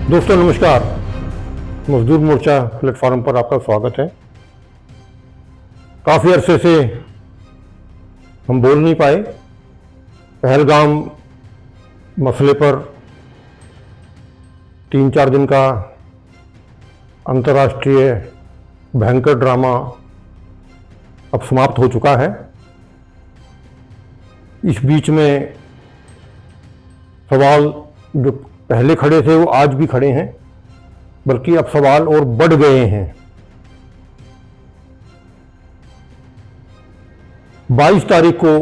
दोस्तों नमस्कार। मजदूर मोर्चा प्लेटफॉर्म पर आपका स्वागत है। काफ़ी अरसे से हम बोल नहीं पाए। पहलगाम मसले पर 3-4 दिन का अंतर्राष्ट्रीय भयंकर ड्रामा अब समाप्त हो चुका है। इस बीच में सवाल जो पहले खड़े थे वो आज भी खड़े हैं, बल्कि अब सवाल और बढ़ गए हैं। 22 तारीख को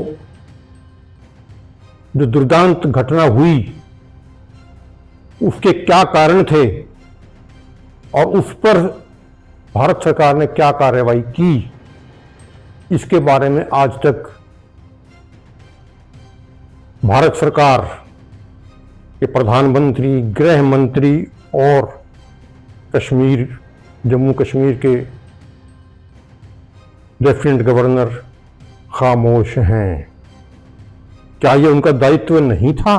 जो दुर्दांत घटना हुई उसके क्या कारण थे और उस पर भारत सरकार ने क्या कार्रवाई की, इसके बारे में आज तक भारत सरकार के प्रधानमंत्री, गृह मंत्री और जम्मू कश्मीर के लेफ्टिनेंट गवर्नर खामोश हैं। क्या ये उनका दायित्व नहीं था?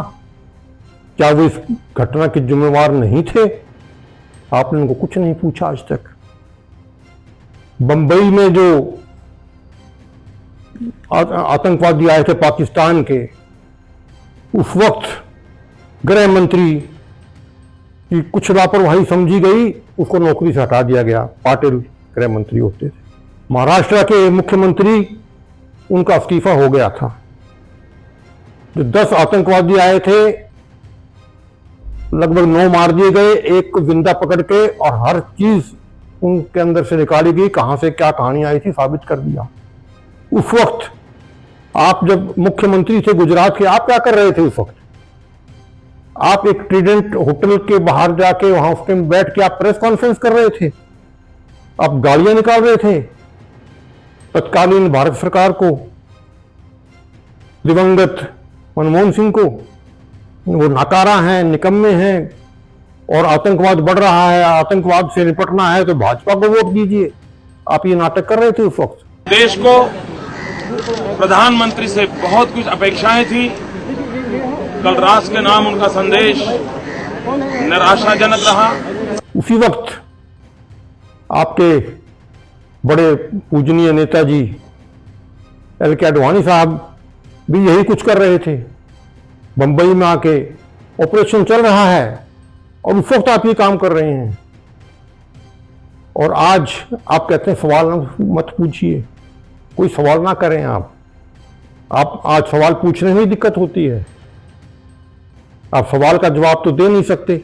क्या वो इस घटना के जिम्मेवार नहीं थे? आपने उनको कुछ नहीं पूछा आज तक। बंबई में जो आतंकवादी आए थे पाकिस्तान के, उस वक्त गृह मंत्री की कुछ लापरवाही समझी गई, उसको नौकरी से हटा दिया गया। पाटिल गृह मंत्री होते थे। महाराष्ट्र के मुख्यमंत्री, उनका इस्तीफा हो गया था। जो 10 आतंकवादी आए थे, लगभग 9 मार दिए गए, एक को जिंदा पकड़ के, और हर चीज उनके अंदर से निकाली गई, कहां से क्या कहानी आई थी साबित कर दिया। उस वक्त आप जब मुख्यमंत्री थे गुजरात के, आप क्या कर रहे थे उस वक्त? आप एक ट्रीडेंट होटल के बाहर जाके वहां उस टाइम बैठ के आप प्रेस कॉन्फ्रेंस कर रहे थे, आप गालियां निकाल रहे थे तत्कालीन भारत सरकार को, दिवंगत मनमोहन सिंह को। वो नाकारा हैं, निकम्मे हैं, और आतंकवाद बढ़ रहा है, आतंकवाद से निपटना है तो भाजपा को वोट दीजिए। आप ये नाटक कर रहे थे उस वक्त। देश को प्रधानमंत्री से बहुत कुछ अपेक्षाएं थी। कल राष्ट्र के नाम उनका संदेश निराशाजनक रहा। उसी वक्त आपके बड़े पूजनीय नेताजी एल.के. आडवाणी साहब भी यही कुछ कर रहे थे। बंबई में आके ऑपरेशन चल रहा है और उस वक्त आप ये काम कर रहे हैं, और आज आप कहते हैं सवाल मत पूछिए। कोई सवाल ना करें आप आज सवाल पूछने में ही दिक्कत होती है। आप सवाल का जवाब तो दे नहीं सकते।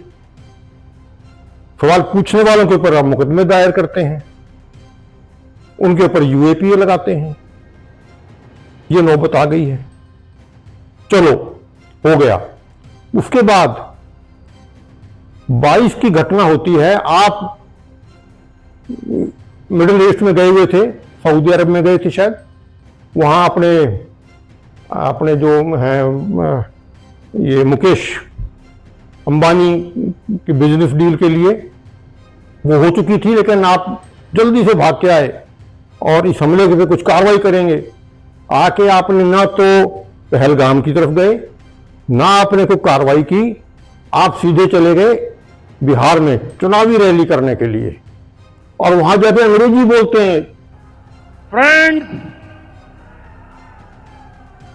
सवाल पूछने वालों के ऊपर आप मुकदमे दायर करते हैं, उनके ऊपर यूएपीए लगाते हैं। ये नौबत आ गई है। चलो, हो गया। उसके बाद 22 की घटना होती है। आप मिडिल ईस्ट में गए हुए थे, सऊदी अरब में गए थे शायद। वहां अपने जो हैं ये मुकेश अंबानी की बिजनेस डील के लिए वो हो चुकी थी, लेकिन आप जल्दी से भाग के आए और इस हमले के पे कुछ कार्रवाई करेंगे। आके आपने ना तो पहलगाम की तरफ गए, ना आपने कोई कार्रवाई की। आप सीधे चले गए बिहार में चुनावी रैली करने के लिए, और वहां जाके अंग्रेजी बोलते हैं। Friends,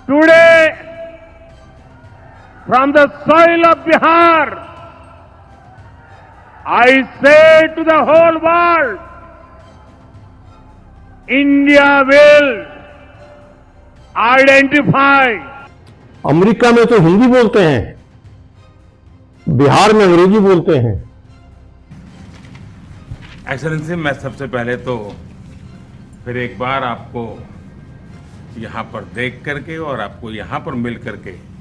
today from the soil of Bihar I say to the whole world, India will identify. America में तो हिंदी बोलते हैं, बिहार में अंग्रेजी बोलते हैं। एक्सेलेंसी, मैं सबसे पहले तो फिर एक बार आपको यहाँ पर देख करके और आपको यहाँ पर मिल करके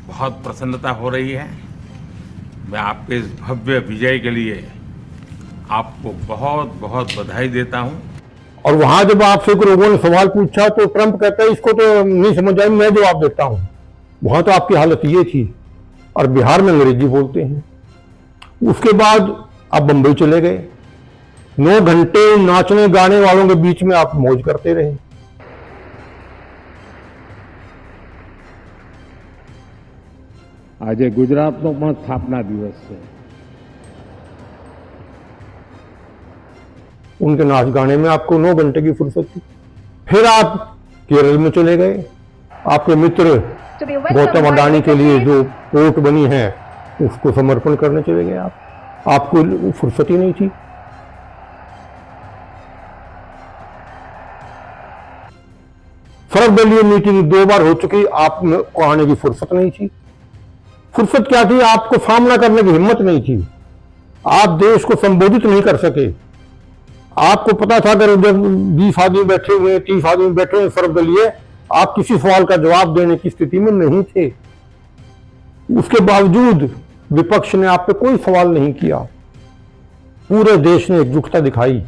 बहुत प्रसन्नता हो रही है। मैं आपके इस भव्य विजय के लिए आपको बहुत बहुत बधाई देता हूँ। और वहां जब आपसे कुछ लोगों ने सवाल पूछा तो ट्रंप कहता है इसको तो नहीं समझ आई, मैं जवाब देता हूं। वहां तो आपकी हालत ये थी, और बिहार में अंग्रेजी बोलते हैं। उसके बाद आप बंबई चले गए, 9 घंटे नाचने गाने वालों के बीच में आप मौज करते रहे। આજે ગુજરાતનો પણ સ્થાપના દિવસ છે। उनके नाच गाने में आपको 9 घंटे की फुर्सत थी। फिर आप केरल में चले गए, आपके मित्र गौतम अडानी के लिए जो पोर्ट बनी है उसको समर्पण करने चले गए आप। आपको फुर्सत ही नहीं थी। सर्वदलीय मीटिंग 2 बार हो चुकी, आपको आने की फुर्सत नहीं थी। फुर्सत क्या थी? आपको सामना करने की हिम्मत नहीं थी। आप देश को संबोधित नहीं कर सके। आपको पता था अगर जब 20 आदमी बैठे हुए, 30 आदमी बैठे हुए सर्वदलीय, आप किसी सवाल का जवाब देने की स्थिति में नहीं थे। उसके बावजूद विपक्ष ने आप पे कोई सवाल नहीं किया। पूरे देश ने एकजुटता दिखाई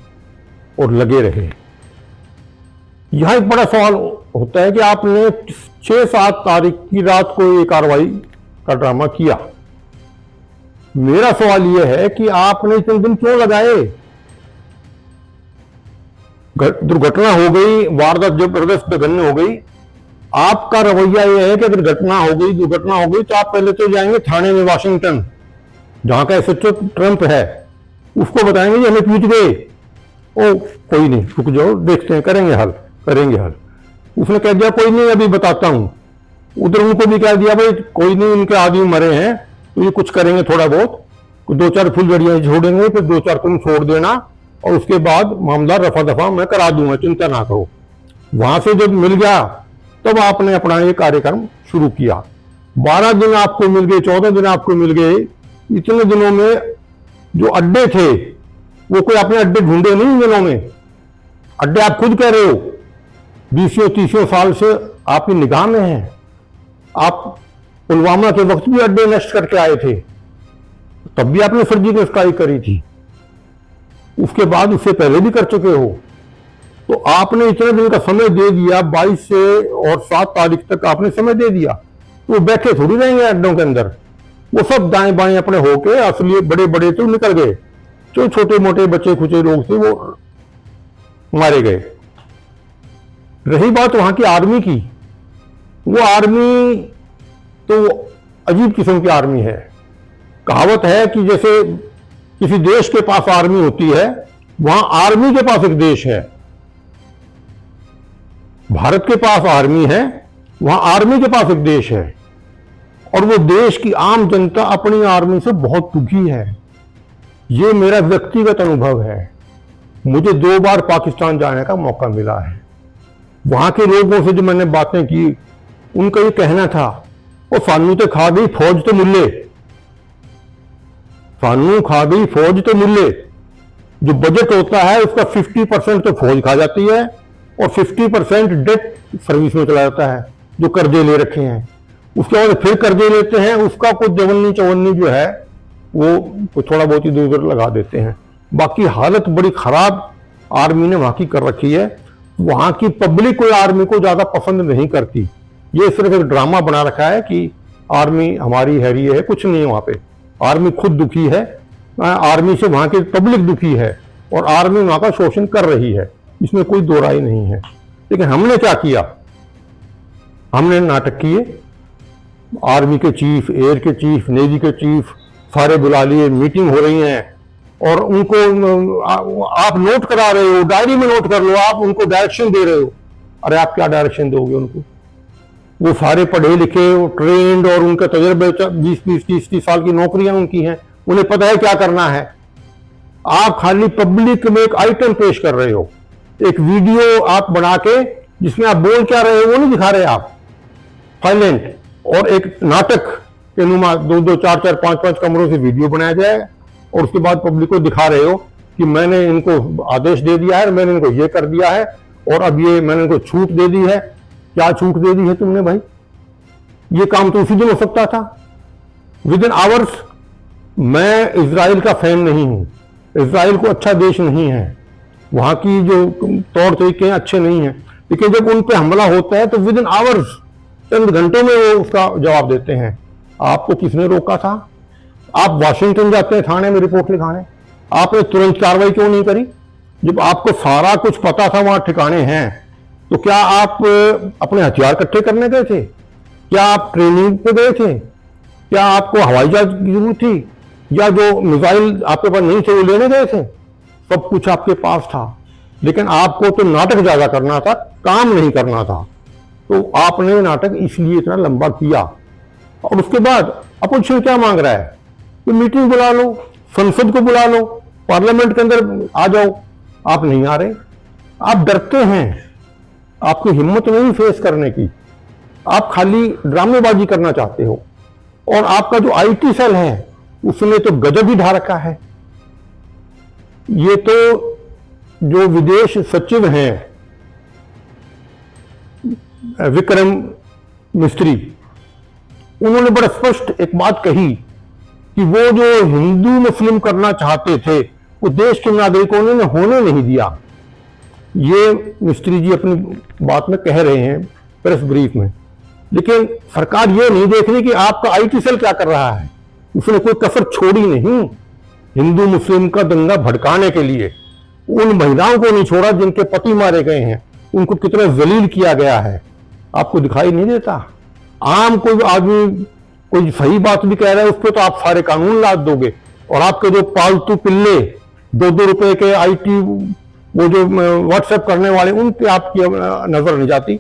और लगे रहे। यह एक बड़ा सवाल होता है कि आपने 6-7 तारीख की रात को ये कार्रवाई का ड्रामा किया। मेरा सवाल यह है कि आपने इतने दिन क्यों लगाए? दुर्घटना हो गई, वारदात जबरदस्त जघन्य हो गई। आपका रवैया यह है कि अगर घटना हो गई, दुर्घटना हो गई, तो आप पहले तो जाएंगे थाने में, वाशिंगटन, जहां का एसएचओ ट्रंप है, उसको बताएंगे कि हमें पीट गए। ओ कोई नहीं, रुक जाओ, देखते हैं, करेंगे हल। उसने कह दिया कोई नहीं, अभी बताता हूं। उधर उनको भी कह दिया भाई कोई नहीं, उनके आदमी मरे हैं तो ये कुछ करेंगे, थोड़ा बहुत 2-4 फुलझड़ियां छोड़ेंगे, फिर 2-4 तुम छोड़ देना, और उसके बाद मामला रफा दफा मैं करा दूंगा, चिंता ना करो। वहां से जब मिल गया तब आपने अपना ये कार्यक्रम शुरू किया। 12 दिन आपको मिल गए, 14 दिन आपको मिल गए। इतने दिनों में जो अड्डे थे वो कोई आपने अड्डे ढूंढे नहीं। इन दिनों में अड्डे आप खुद कह रहे हो 20-30 साल से आपकी निगाह में है। आप पुलवामा के वक्त भी अड्डे नष्ट करके आए थे, तब भी आपने सर्जिकल स्ट्राइक करी थी। उसके बाद उससे पहले भी कर चुके हो। तो आपने इतने दिन का समय दे दिया, 22 से और 7 तारीख तक आपने समय दे दिया। तो वो बैठे थोड़ी रहेंगे अड्डों के अंदर। वो सब दाएं बाएं अपने होके, असली बड़े बड़े तो निकल गए, जो छोटे मोटे बच्चे खुचे लोग थे वो मारे गए। रही बात वहां की आर्मी की, वो आर्मी तो अजीब किस्म की आर्मी है। कहावत है कि जैसे किसी देश के पास आर्मी होती है, वहां आर्मी के पास एक देश है। भारत के पास आर्मी है, वहां आर्मी के पास एक देश है, और वो देश की आम जनता अपनी आर्मी से बहुत दुखी है। ये मेरा व्यक्तिगत अनुभव है। मुझे 2 बार पाकिस्तान जाने का मौका मिला है। वहां के लोगों से जो मैंने बातें की, उनका ये कहना था वो सानू तो खा गई फौज तो मुल्ले, सानू खा गई फौज तो मुल्ले। जो बजट होता है उसका 50% तो फौज खा जाती है और 50% डेट सर्विस में चला जाता है, जो कर्जे ले रखे हैं। उसके बाद फिर कर्जे लेते हैं, उसका कुछ 54 जो है वो थोड़ा बहुत ही इधर लगा देते हैं। बाकी हालत बड़ी खराब आर्मी ने वहां की कर रखी है। वहां की पब्लिक कोई आर्मी को ज्यादा पसंद नहीं करती। ये सिर्फ एक ड्रामा बना रखा है कि आर्मी हमारी हैरी है, कुछ नहीं है। वहां पे आर्मी खुद दुखी है, आर्मी से वहां की पब्लिक दुखी है, और आर्मी वहां का शोषण कर रही है, इसमें कोई दो राय नहीं है। लेकिन हमने क्या किया? हमने नाटक किए। आर्मी के चीफ, एयर के चीफ, नेवी के चीफ सारे बुला लिए, मीटिंग हो रही है, और उनको आप नोट करा रहे हो, डायरी में नोट कर लो, आप उनको डायरेक्शन दे रहे हो। अरे आप क्या डायरेक्शन दोगे उनको? वो सारे पढ़े लिखे, वो ट्रेंड, और उनका तजर्बे 20-30 साल की नौकरियां उनकी हैं, उन्हें पता है क्या करना है। आप खाली पब्लिक में एक आइटम पेश कर रहे हो, एक वीडियो आप बना के जिसमें आप बोल क्या रहे हो वो नहीं दिखा रहे आप, साइलेंट। और एक नाटक के नुमा 2-2, 4-4, 5-5 कमरों से वीडियो बनाया जाए, और उसके बाद पब्लिक को दिखा रहे हो कि मैंने इनको आदेश दे दिया है, मैंने इनको ये कर दिया है, और अब ये मैंने इनको छूट दे दी है। क्या छूट दे दी है तुमने भाई? ये काम तो उसी दिन हो सकता था, विद इन आवर्स। मैं इजराइल का फैन नहीं हूं, इजराइल को अच्छा देश नहीं है, वहां की जो तौर तरीके अच्छे नहीं हैं, लेकिन जब उन पे हमला होता है तो विद इन आवर्स, चंद घंटों में वो उसका जवाब देते हैं। आपको किसने रोका था? आप वाशिंगटन जाते हैं थाने में रिपोर्ट लिखाने, आपने तुरंत कार्रवाई क्यों नहीं करी? जब आपको सारा कुछ पता था, वहां ठिकाने हैं, तो क्या आप अपने हथियार इकट्ठे करने गए थे? क्या आप ट्रेनिंग पे गए थे? क्या आपको हवाई जहाज की जरूरत थी? या जो मिसाइल आपके पास नहीं थे वो लेने गए थे? सब कुछ आपके पास था, लेकिन आपको तो नाटक ज्यादा करना था, काम नहीं करना था। तो आपने नाटक इसलिए इतना लंबा किया। और उसके बाद अपोजिशन क्या मांग रहा है कि मीटिंग बुला लो, संसद को बुला लो, पार्लियामेंट के अंदर आ जाओ। आप नहीं आ रहे, आप डरते हैं, आपकी हिम्मत नहीं फेस करने की, आप खाली ड्रामेबाजी करना चाहते हो। और आपका जो आईटी सेल है उसने तो गजब ही ढा रखा है। ये तो जो विदेश सचिव हैं विक्रम मिस्त्री, उन्होंने बड़ा स्पष्ट एक बात कही कि वो जो हिंदू मुस्लिम करना चाहते थे वो देश के नागरिकों ने होने नहीं दिया। ये मिस्त्री जी अपनी बात में कह रहे हैं प्रेस ब्रीफ में। लेकिन सरकार ये नहीं देख रही कि आपका आईटी सेल क्या कर रहा है। उसने कोई कसर छोड़ी नहीं हिंदू मुस्लिम का दंगा भड़काने के लिए। उन महिलाओं को नहीं छोड़ा जिनके पति मारे गए हैं, उनको कितना जलील किया गया है, आपको दिखाई नहीं देता। आम कोई आदमी कोई सही बात भी कह रहा है उस पर तो आप सारे कानून लाद दोगे, और आपके जो पालतू पिल्ले 2-2 रुपए के आईटी वो जो व्हाट्सएप करने वाले, उन पे आपकी नजर नहीं जाती।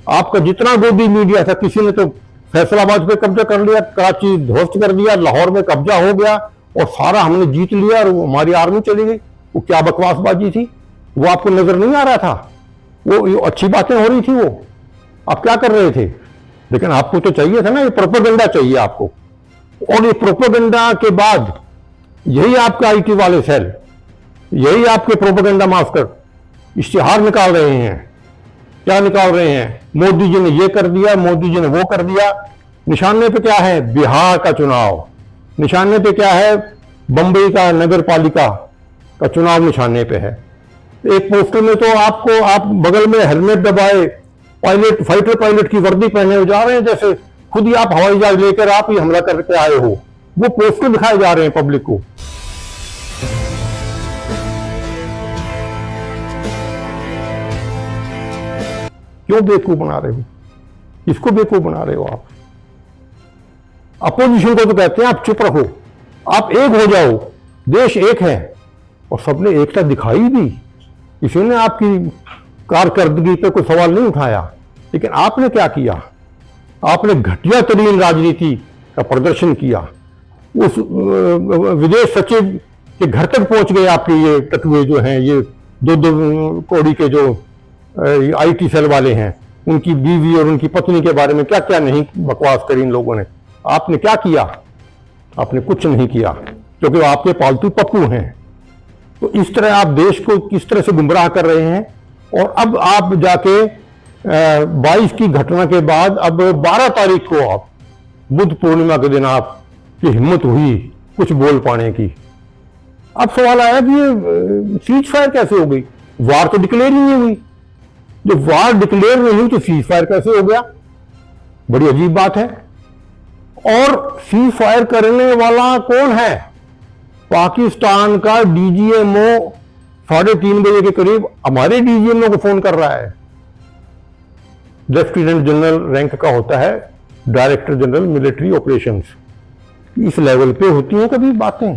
आपका जितना गोदी मीडिया था, किसी ने तो फैसलाबाद पे कब्जा कर लिया, कराची ध्वस्त कर दिया, लाहौर में कब्जा हो गया और सारा हमने जीत लिया और हमारी आर्मी चली गई। वो क्या बकवासबाजी थी, वो आपको नजर नहीं आ रहा था? वो अच्छी बातें हो रही थी, वो आप क्या कर रहे थे? लेकिन आपको तो चाहिए था ना, ये प्रोपेगेंडा चाहिए आपको। और ये प्रोपेगेंडा के बाद यही आपका आईटी वाले सेल, यही आपके प्रोपेगेंडा मास्टर इश्तिहार निकाल रहे हैं। क्या निकाल रहे हैं? मोदी जी ने ये कर दिया, मोदी जी ने वो कर दिया। निशाने पे क्या है? बिहार का चुनाव। निशाने पे क्या है? बंबई का नगर पालिका का चुनाव निशाने पे है। एक पोस्टर में तो आपको आप बगल में हेलमेट दबाए पायलट, फाइटर पायलट की वर्दी पहने जा रहे हैं, जैसे खुद ही आप हवाई जहाज लेकर आप ही हमला करके आए हो। वो पोस्टर दिखाए जा रहे हैं पब्लिक को। क्यों बेवकूफ बना रहे हो? किसको बेवकूफ बना रहे हो आप? अपोजिशन को तो कहते हैं आप चुप रहो, आप एक हो जाओ, देश एक है। और सबने एकता दिखाई भी, किसी ने आपकी कारकर्दगी पे कोई सवाल नहीं उठाया। लेकिन आपने क्या किया? आपने घटिया तरीन राजनीति का प्रदर्शन किया। उस विदेश सचिव के घर तक पहुंच गए आपके ये टटुए जो हैं, ये 2-2 कौड़ी के जो आईटी सेल वाले हैं, उनकी बीवी और उनकी पत्नी के बारे में क्या क्या नहीं बकवास करी इन लोगों ने। आपने क्या किया? आपने कुछ नहीं किया, क्योंकि आपके पालतू पप्पू हैं। तो इस तरह आप देश को किस तरह से गुमराह कर रहे हैं। और अब आप जाके 22 की घटना के बाद अब 12 तारीख को आप बुद्ध पूर्णिमा के दिन आपकी हिम्मत हुई कुछ बोल पाने की। अब सवाल आया कि ये सीज फायर कैसे हो गई? वार तो डिक्लेयर ही नहीं हुई। जब वार डिक्लेयर नहीं हुई तो सीज फायर कैसे हो गया? बड़ी अजीब बात है। और सीज फायर करने वाला कौन है? पाकिस्तान का डीजीएमओ 3:30 बजे के करीब हमारे डीजीएमओ को फोन कर रहा है। लेफ्टिनेंट जनरल रैंक का होता है डायरेक्टर जनरल मिलिट्री ऑपरेशंस। इस लेवल पे होती हैं कभी बातें।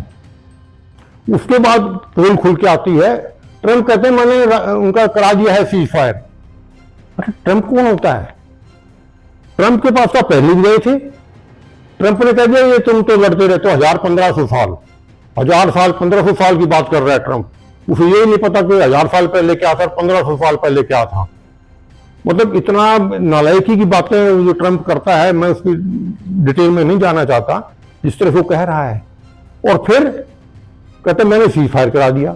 उसके बाद पोल खुल के आती है, ट्रंप कहते हैं मैंने उनका करा दिया है सीज फायर। ट्रंप कौन होता है? ट्रंप के पास तो पहले भी गए थे। ट्रंप ने कह दिया ये तुम तो लड़ते रहते हो 1000-1500 साल, 1000 साल 1500 साल की बात कर रहा है ट्रंप। उसे यही नहीं पता कि 1000 साल पहले क्या था, 1500 साल पहले क्या था। मतलब इतना नालायकी की बातें जो ट्रंप करता है, मैं उसकी डिटेल में नहीं जाना चाहता, जिस तरह से वो कह रहा है। और फिर कहते मैंने सीज फायर करा दिया।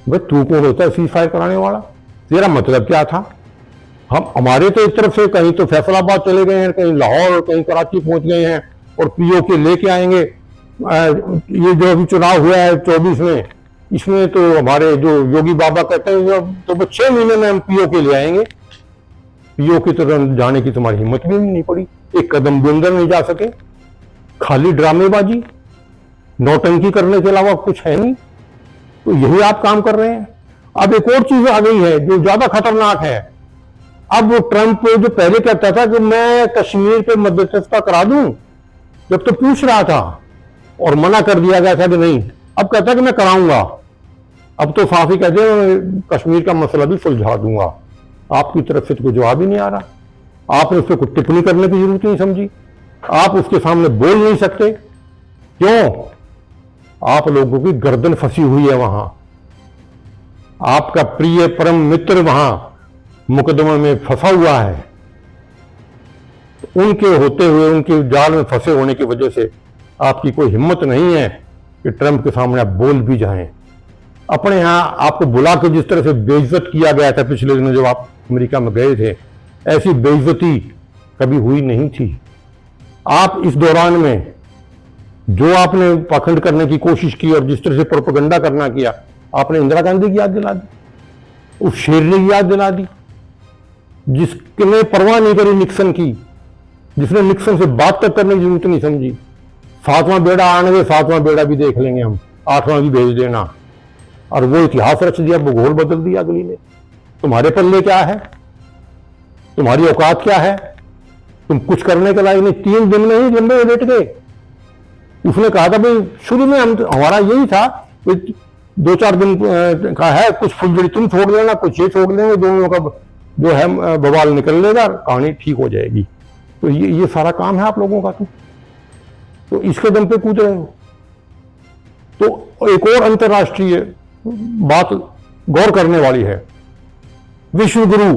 भाई तू कौन होता है सीज फायर कराने वाला? तेरा मतलब क्या था? हम हमारे तो एक तरफ से कहीं तो फैसलाबाद चले गए हैं, कहीं लाहौर, कहीं कराची पहुंच गए हैं और पीओके लेके आएंगे। ये जो अभी चुनाव हुआ है 24 में, इसमें तो हमारे जो योगी बाबा कहते हैं तो 6 महीने में हम पीओके ले आएंगे। पीओके तो जाने की तुम्हारी हिम्मत भी नहीं पड़ी, एक कदम भी अंदर नहीं जा सके। खाली ड्रामेबाजी, नौटंकी करने के अलावा कुछ है नहीं। तो यही आप काम कर रहे हैं। अब एक और चीज आ गई है जो ज्यादा खतरनाक है। अब वो ट्रंप जो पहले कहता था कि मैं कश्मीर पे मध्यस्थता करा दूं, जब तो पूछ रहा था और मना कर दिया गया था कि नहीं, अब कहता है कि मैं कराऊंगा। अब तो साफ ही कह दे कश्मीर का मसला भी सुलझा दूंगा। आपकी तरफ से तो कोई जवाब ही नहीं आ रहा। आपने उस पर कुछ टिप्पणी करने की जरूरत नहीं समझी। आप उसके सामने बोल नहीं सकते। क्यों? आप लोगों की गर्दन फंसी हुई है वहां। आपका प्रिय परम मित्र वहां मुकदमे में फंसा हुआ है। उनके होते हुए, उनके जाल में फंसे होने की वजह से आपकी कोई हिम्मत नहीं है कि ट्रंप के सामने आप बोल भी जाएं। अपने यहां आपको बुला के जिस तरह से बेइज्जत किया गया था पिछले दिनों जब आप अमेरिका में गए थे, ऐसी बेइज्जती कभी हुई नहीं थी। आप इस दौरान में जो आपने पाखंड करने की कोशिश की और जिस तरह से प्रोपेगेंडा करना किया, आपने इंदिरा गांधी की याद दिला दी, उस शेरनी की याद दिला दी जिसने परवाह नहीं करी निक्सन की, जिसने निक्सन से बात तक करने की जरूरत नहीं समझी। 7वां बेड़ा आने के 7वां बेड़ा भी देख लेंगे हम, 8वां भी भेज देना। और वो इतिहास रच दिया, भूगोल बदल दिया अगली ने। तुम्हारे पल्ले क्या है? तुम्हारी औकात क्या है? तुम कुछ करने के लायक नहीं। 3 दिन में ही लंबे लेट गए। उसने कहा था भाई शुरू में हमारा यही था 2-4 दिन का है, कुछ फुलझड़ी तुम छोड़ देना, कुछ ये छोड़ देंगे, दोनों का जो है बवाल निकल लेगा, कहानी ठीक हो जाएगी। तो ये सारा काम है आप लोगों का। तो इसके दम पे कूद रहे हो। तो एक और अंतर्राष्ट्रीय बात गौर करने वाली है। विश्व गुरु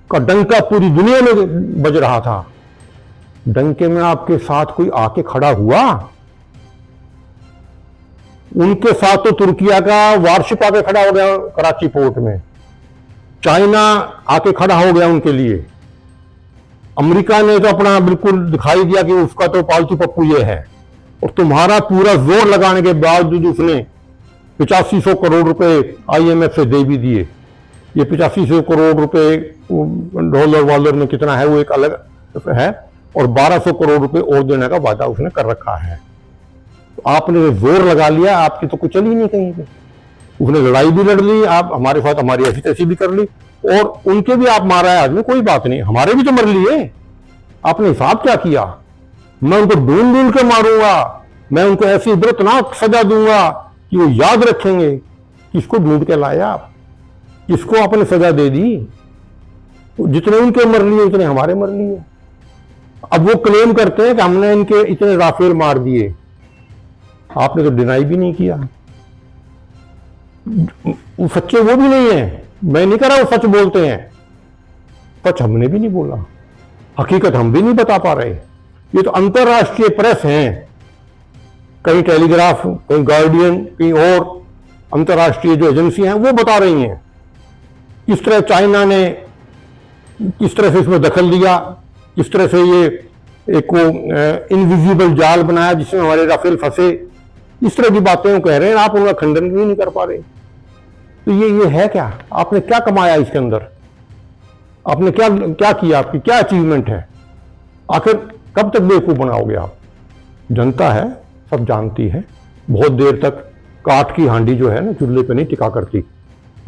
का डंका पूरी दुनिया में बज रहा था। डंके में आपके साथ कोई आके खड़ा हुआ? उनके साथ तो तुर्किया का वारशिप आके खड़ा हो गया कराची पोर्ट में। चाइना आके खड़ा हो गया उनके लिए। अमेरिका ने तो अपना बिल्कुल दिखाई दिया कि उसका तो पालतू पप्पू ये है। और तुम्हारा पूरा जोर लगाने के बावजूद उसने 8500 करोड़ रुपए IMF से दे भी दिए। ये 8500 करोड़ रुपए डॉलर वॉलर में कितना है वो एक अलग है, और 1200 करोड़ रुपए और देने का वादा उसने कर रखा है। तो आपने जोर लगा लिया, आपकी तो कुछ चल ही नहीं कहीं पे। उसने लड़ाई भी लड़ ली, आप हमारे साथ हमारी ऐसी तैसी भी कर ली, और उनके भी आप मारा है आदमी, कोई बात नहीं, हमारे भी तो मर लिए। आपने हिसाब क्या किया? मैं उनको ढूंढ ढूंढ के मारूंगा, मैं उनको ऐसी इबरतनाक सजा दूंगा कि वो याद रखेंगे। किसको ढूंढ के लाया आप? किसको आपने सजा दे दी? जितने उनके मर लिए उतने हमारे मर लिए। अब वो क्लेम करते हैं कि हमने इनके इतने राफेल मार दिए। आपने तो डिनाई भी नहीं किया। वो सच्चे वो भी नहीं है। मैं नहीं कह रहा वो सच बोलते हैं, सच हमने भी नहीं बोला, हकीकत हम भी नहीं बता पा रहे। ये तो अंतरराष्ट्रीय प्रेस हैं, कहीं टेलीग्राफ, कहीं गार्डियन, कहीं और अंतरराष्ट्रीय जो एजेंसी हैं वो बता रही हैं किस तरह चाइना ने किस तरह से इसमें दखल दिया, किस तरह से ये एक इनविजिबल जाल बनाया जिसमें हमारे राफेल फंसे। इस तरह की बातें वो कह रहे हैं, आप उनका खंडन भी नहीं कर पा रहे। तो ये है क्या? आपने क्या कमाया इसके अंदर? आपने क्या क्या किया? आपकी क्या अचीवमेंट है? आखिर कब तक बेवकूफ बनाओगे आप? जनता है, सब जानती है। बहुत देर तक काठ की हांडी जो है ना चूल्हे पे नहीं टिका करती।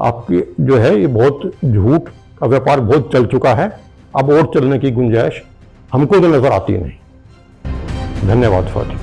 आपकी जो है ये बहुत झूठ का व्यापार बहुत चल चुका है। अब और चलने की गुंजाइश हमको तो नजर आती नहीं। धन्यवाद स्वाति।